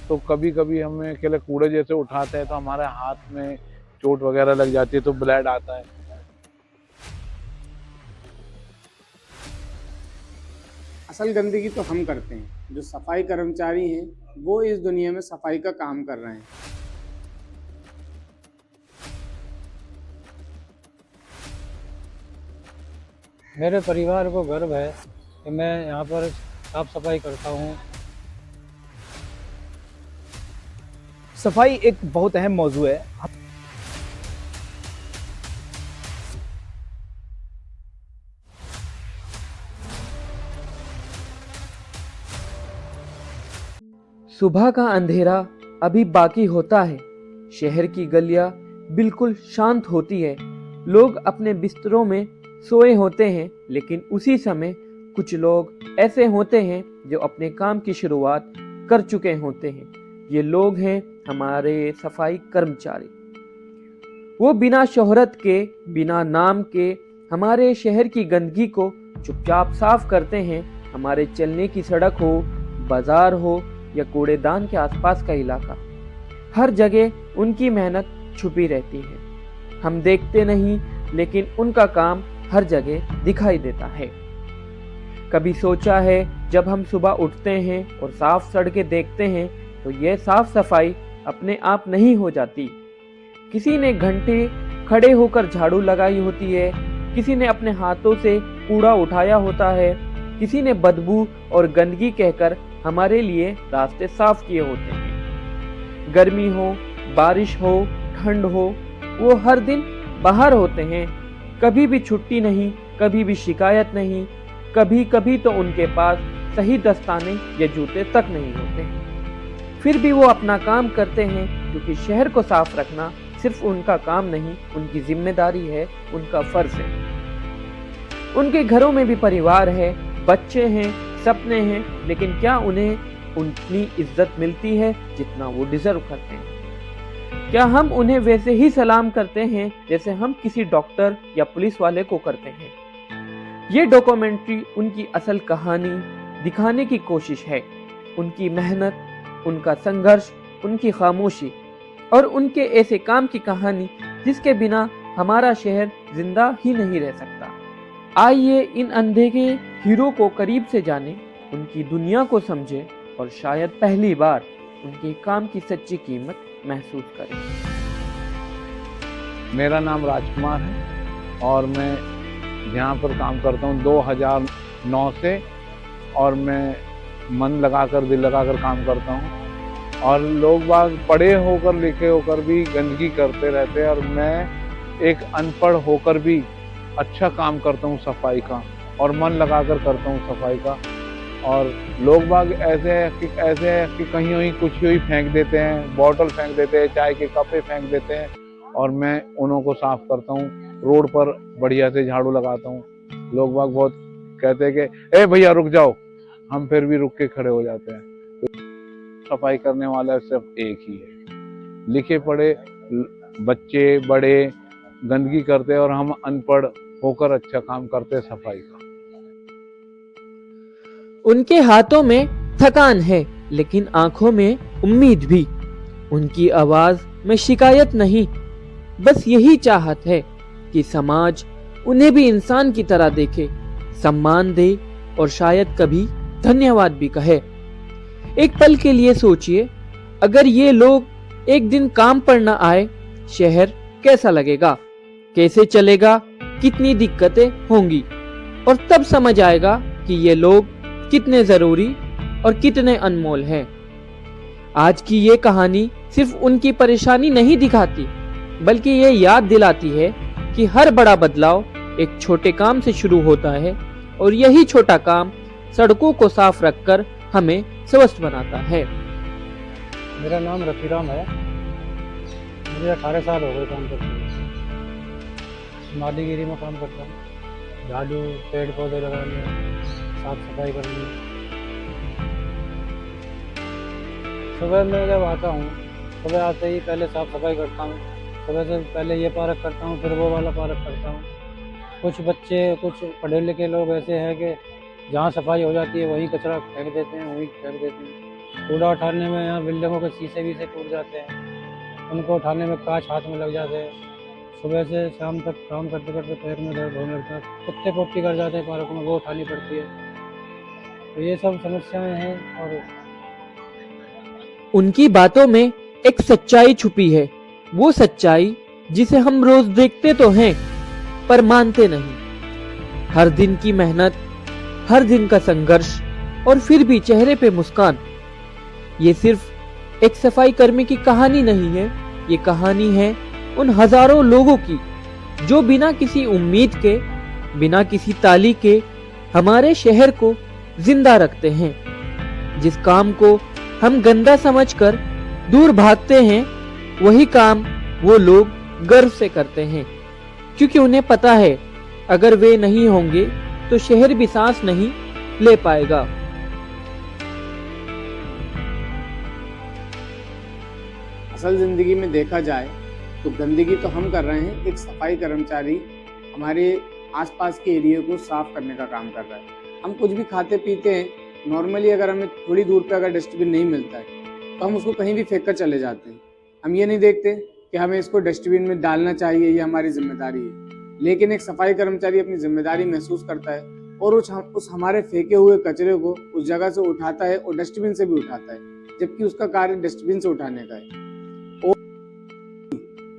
तो कभी कभी हमें अकेले कूड़े जैसे उठाते हैं तो हमारे हाथ में चोट वगैरह लग जाती है, तो ब्लड आता है। असल गंदगी तो हम करते हैं, जो सफाई कर्मचारी हैं वो इस दुनिया में सफाई का काम कर रहे हैं। मेरे परिवार को गर्व है कि मैं यहाँ पर साफ सफाई करता हूँ। सफाई एक बहुत अहम मौजू है। सुबह का अंधेरा अभी बाकी होता है। शहर की गलियां बिल्कुल शांत होती है। लोग अपने बिस्तरों में सोए होते हैं, लेकिन उसी समय कुछ लोग ऐसे होते हैं जो अपने काम की शुरुआत कर चुके होते हैं। ये लोग हैं हमारे सफाई कर्मचारी। वो बिना शोहरत के, बिना नाम के हमारे शहर की गंदगी को चुपचाप साफ करते हैं। हमारे चलने की सड़क हो, बाजार हो या कूड़ेदान के आसपास का इलाका, हर जगह उनकी मेहनत छुपी रहती है। हम देखते नहीं, लेकिन उनका काम हर जगह दिखाई देता है। कभी सोचा है, जब हम सुबह उठते हैं और साफ सड़कें देखते हैं तो यह साफ सफाई अपने आप नहीं हो जाती। किसी ने घंटे खड़े होकर झाड़ू लगाई होती है, किसी ने अपने हाथों से कूड़ा उठाया होता है, किसी ने बदबू और गंदगी कहकर हमारे लिए रास्ते साफ किए होते हैं। गर्मी हो, बारिश हो, ठंड हो, वो हर दिन बाहर होते हैं। कभी भी छुट्टी नहीं, कभी भी शिकायत नहीं। कभी कभी तो उनके पास सही दस्ताने या जूते तक नहीं होते। फिर भी वो अपना काम करते हैं, क्योंकि शहर को साफ रखना सिर्फ उनका काम नहीं, उनकी जिम्मेदारी है, उनका फर्ज है। उनके घरों में भी परिवार है, बच्चे हैं, सपने हैं, लेकिन क्या उन्हें उतनी इज्जत मिलती है जितना वो डिजर्व करते हैं? क्या हम उन्हें वैसे ही सलाम करते हैं जैसे हम किसी डॉक्टर या पुलिस वाले को करते हैं? ये डॉक्यूमेंट्री उनकी असल कहानी दिखाने की कोशिश है। उनकी मेहनत, उनका संघर्ष, उनकी खामोशी और उनके ऐसे काम की कहानी जिसके बिना हमारा शहर जिंदा ही नहीं रह सकता। आइए इन अंधे के हीरो को करीब से जाने, उनकी दुनिया को समझे और शायद पहली बार उनके काम की सच्ची कीमत महसूस करें। मेरा नाम राजकुमार है और मैं यहाँ पर काम करता हूँ 2009 से, और मैं मन लगाकर, दिल लगाकर काम करता हूँ। और लोग बाग पढ़े होकर, लिखे होकर भी गंदगी करते रहते हैं, और मैं एक अनपढ़ होकर भी अच्छा काम करता हूँ सफाई का, और मन लगाकर करता हूँ सफाई का। और लोग बाग ऐसे है कि कहीं वहीं कुछ ही फेंक देते हैं, बॉटल फेंक देते हैं, चाय के कपे फेंक देते हैं, और मैं उन्हों को साफ करता हूँ। रोड पर बढ़िया से झाड़ू लगाता हूँ। लोग बाग बहुत कहते हैं कि ए भैया रुक जाओ, हम फिर भी रुक के खड़े हो जाते हैं। तो सफाई करने वाला सिर्फ एक ही है। लिखे पढ़े बच्चे बड़े गंदगी करते हैं और हम अनपढ़ होकर अच्छा काम करते हैं सफाई का। उनके हाथों में थकान है, लेकिन आंखों में उम्मीद भी। उनकी आवाज में शिकायत नहीं, बस यही चाहत है कि समाज उन्हें भी इंसान की तरह देखे, सम्मान दे और शायद कभी धन्यवाद भी कहे। एक पल के लिए सोचिए, अगर ये लोग एक दिन काम पर न आए, शहर कैसा लगेगा, कैसे चलेगा, कितनी दिक्कतें होंगी। और तब समझ आएगा कि ये लोग कितने जरूरी और कितने अनमोल हैं। आज की ये कहानी सिर्फ उनकी परेशानी नहीं दिखाती, बल्कि ये याद दिलाती है कि हर बड़ा बदलाव एक छोटे काम से शुरू होता है, और यही छोटा काम सड़कों को साफ रखकर हमें स्वस्थ बनाता है। मेरा नाम रफीराम है। मुझे 18 साल हो गए काम करते हुए। मालीगिरी में काम करता हूँ। झाड़ू, पेड़ पौधे लगाने, साफ सफाई करनी। सुबह मैं जब आता हूँ, सुबह आते ही पहले साफ सफाई करता हूँ। सुबह से पहले ये पार्क करता हूँ, फिर वो वाला पार्क करता हूँ। कुछ बच्चे, कुछ पढ़े लिखे लोग ऐसे हैं कि जहाँ सफाई हो जाती है वहीं कचरा फेंक देते हैं, वहीं फेंक देते हैं। कूड़ा उठाने में यहाँ बिल्डिंगों के शीशे भी से टूट जाते हैं, उनको उठाने में कांच हाथ में लग जाते हैं। सुबह से शाम तक काम करते करते पैर में दर्द होने लगता है, कुत्ते पोटी कर जाते हैं पार्क में, वो उठानी पड़ती है। तो ये सब समस्याएं हैं। और उनकी बातों में एक सच्चाई छुपी है, वो सच्चाई जिसे हम रोज देखते तो हैं पर मानते नहीं। हर दिन की मेहनत, हर दिन का संघर्ष और फिर भी चेहरे पे मुस्कान। ये सिर्फ एक सफाई कर्मी की कहानी नहीं है, ये कहानी है उन हजारों लोगों की जो बिना किसी उम्मीद के, बिना किसी ताली के हमारे शहर को जिंदा रखते हैं। जिस काम को हम गंदा समझकर दूर भागते हैं, वही काम वो लोग गर्व से करते हैं, क्योंकि उन्हें पता है अगर वे नहीं होंगे तो शहर भी सांस नहीं ले पाएगा। असल ज़िंदगी में देखा जाए तो गंदगी तो हम कर रहे हैं, एक सफाई कर्मचारी हमारे आसपास के एरिया को साफ करने का काम कर रहा है। हम कुछ भी खाते पीते हैं, नॉर्मली अगर हमें थोड़ी दूर पे अगर डस्टबिन नहीं मिलता है तो हम उसको कहीं भी फेंक कर चले जाते हैं। हम ये नहीं देखते कि हमें इसको डस्टबिन में डालना चाहिए, ये हमारी जिम्मेदारी है। लेकिन एक सफाई कर्मचारी अपनी जिम्मेदारी महसूस करता है और उस हमारे फेंके हुए कचरे को उस जगह से उठाता है और डस्टबिन से भी उठाता है, जबकि उसका कार्य डस्टबिन से उठाने का है।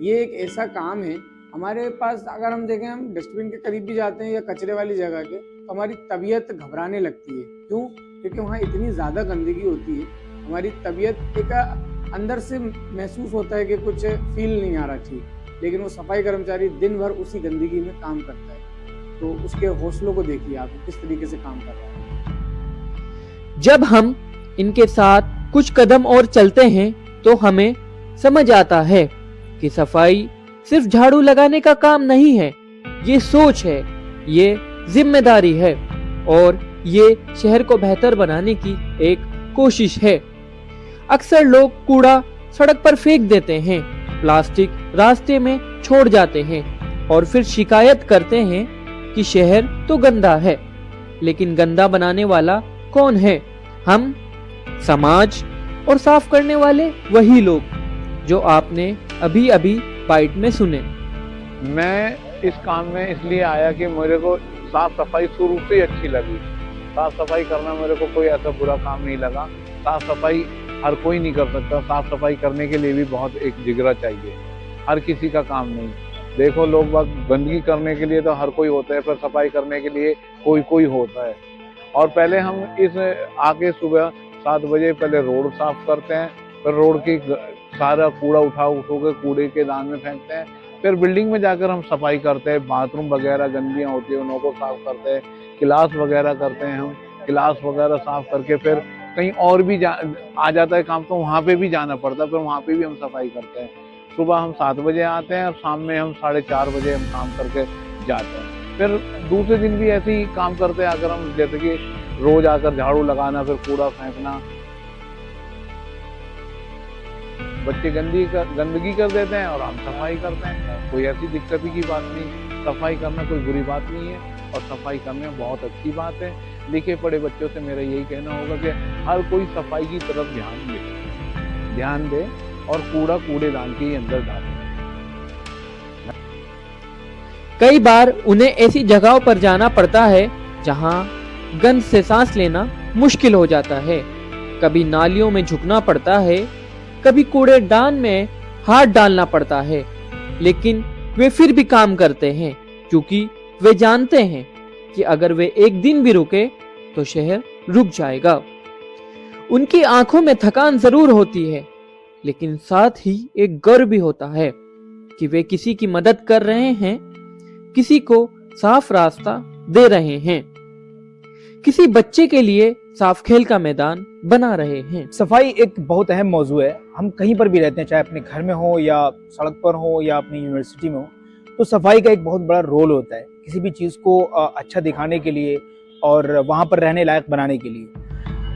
ये एक ऐसा काम है, हमारे पास अगर हम देखें, हम डस्टबिन के करीब भी जाते हैं या कचरे वाली जगह के, तो हमारी तबीयत घबराने लगती है। क्यों? क्योंकि वहाँ इतनी ज़्यादा गंदगी होती है, हमारी तबीयत एक अंदर से महसूस होता है कि कुछ फील नहीं आ रहा ठीक। लेकिन वो सफाई कर्मचारी दिन भर उसी गंदगी में काम करता है, तो उसके हौसलों को देखिए आप किस तरीके से काम कर रहा है। जब हम इनके साथ कुछ कदम और चलते हैं तो हमें समझ आता है कि सफाई सिर्फ झाड़ू लगाने का काम नहीं है, ये सोच है, ये जिम्मेदारी है और ये शहर को बेहतर बनाने की एक कोशिश है। अक्सर लोग कूड़ा सड़क पर फेंक देते हैं, प्लास्टिक रास्ते में छोड़ जाते हैं और फिर शिकायत करते हैं कि शहर तो गंदा है। लेकिन गंदा बनाने वाला कौन है? हम, समाज और साफ करने वाले वही लोग जो आपने अभी अभी बाइट में सुने। मैं इस काम में इसलिए आया कि मेरे को साफ सफाई शुरू से ही अच्छी लगी। साफ सफाई करना मेरे को कोई ऐसा बुरा काम नहीं लगा। साफ सफाई हर कोई नहीं कर सकता, साफ सफाई करने के लिए भी बहुत एक जिगरा चाहिए, हर किसी का काम नहीं। देखो, लोग बाग गंदगी करने के लिए तो हर कोई होता है, पर सफाई करने के लिए कोई कोई होता है। और पहले हम इस आके सुबह 7 बजे पहले रोड साफ करते हैं, फिर रोड की सारा कूड़ा उठा के कूड़े के दान में फेंकते हैं। फिर बिल्डिंग में जाकर हम सफाई करते हैं, बाथरूम वगैरह गंदगियाँ होती है उनको साफ करते हैं, क्लास वगैरह करते हैं। हम क्लास वगैरह साफ करके फिर कहीं और भी आ जाता है काम, तो वहाँ पे भी जाना पड़ता है, फिर वहाँ पे भी हम सफाई करते हैं। सुबह हम 7 बजे आते हैं और शाम में हम 4:30 बजे हम काम करके जाते हैं। फिर दूसरे दिन भी ऐसे ही काम करते हैं, अगर हम जैसे कि रोज आकर झाड़ू लगाना, फिर कूड़ा फेंकना। बच्चे गंदगी कर देते हैं और हम सफाई करते हैं, कोई ऐसी दिक्कत की बात नहीं। सफाई करना कोई बुरी बात नहीं है और सफाई करना बहुत अच्छी बात है। लिखे पढ़े बच्चों से मेरा यही कहना होगा कि हर कोई सफाई की तरफ ध्यान दे और कूड़ा कूड़ेदान के अंदर डाले। कई बार उन्हें ऐसी जगहों पर जाना पड़ता है जहां गंध से सांस लेना मुश्किल हो जाता है। कभी नालियों में झुकना पड़ता है, कभी कूड़ेदान में हाथ डालना पड़ता है, लेकिन वे फिर भी काम करते हैं क्योंकि वे जानते हैं कि अगर वे एक दिन भी रुके तो शहर रुक जाएगा। उनकी आंखों में थकान जरूर होती है, लेकिन साथ ही एक गर्व भी होता है कि वे किसी की मदद कर रहे हैं, किसी को साफ रास्ता दे रहे हैं, किसी बच्चे के लिए साफ खेल का मैदान बना रहे हैं। सफाई एक बहुत अहम मौजू है। हम कहीं पर भी रहते हैं, चाहे अपने घर में हो या सड़क पर हो या अपनी यूनिवर्सिटी में हो, तो सफाई का एक बहुत बड़ा रोल होता है किसी भी चीज़ को अच्छा दिखाने के लिए और वहाँ पर रहने लायक बनाने के लिए।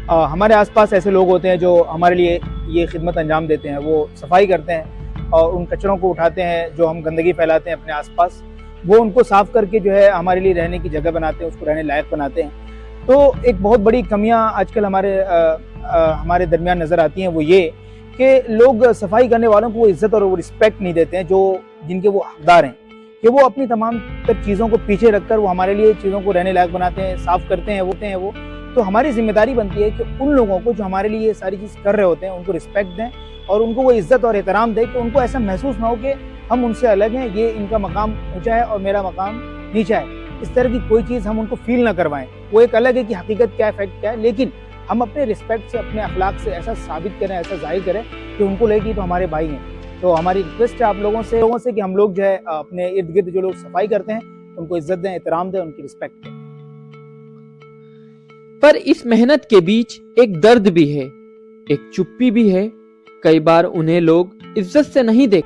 हमारे आसपास ऐसे लोग होते हैं जो हमारे लिए ये खिदमत अंजाम देते हैं। वो सफाई करते हैं और उन कचरों को उठाते हैं जो हम गंदगी फैलाते हैं अपने आसपास, वो उनको साफ करके जो है हमारे लिए रहने की जगह बनाते हैं, उसको रहने लायक बनाते हैं। तो एक बहुत बड़ी कमियां आजकल हमारे हमारे दरमियान नजर आती हैं वो ये कि लोग सफाई करने वालों को वो इज्जत और वो रिस्पेक्ट नहीं देते हैं जो जिनके वो हकदार हैं, कि वो अपनी तमाम तर चीज़ों को पीछे रखकर वो हमारे लिए चीज़ों को रहने लायक बनाते हैं, साफ करते हैं वो। तो हमारी जिम्मेदारी बनती है कि उन लोगों को जो हमारे लिए ये सारी चीज़ कर रहे होते हैं उनको रिस्पेक्ट दें और उनको वो इज्जत और एहतराम दें कि उनको ऐसा महसूस ना हो कि हम उनसे अलग हैं, ये इनका मकाम ऊंचा है और मेरा मकाम नीचा है। इस तरह की कोई चीज़ हम उनको फील ना करवाएं। वो एक अलग है कि हकीकत क्या है, फैक्ट क्या है, लेकिन हम अपने रिस्पेक्ट से, अपने अखलाक से ऐसा साबित करें, ऐसा जाहिर करें कि उनको लगे कि तो हमारे भाई हैं। तो हमारी रिक्वेस्ट है आप लोगों से कि हम लोग जो है अपने इर्द गिर्द जो लोग सफाई करते हैं उनको इज्जत दें, एहतराम दें, उनकी रिस्पेक्ट दें। पर इस मेहनत के बीच एक दर्द भी है, एक चुप्पी भी है। कई बार उन्हें लोग इज्जत से नहीं देखते।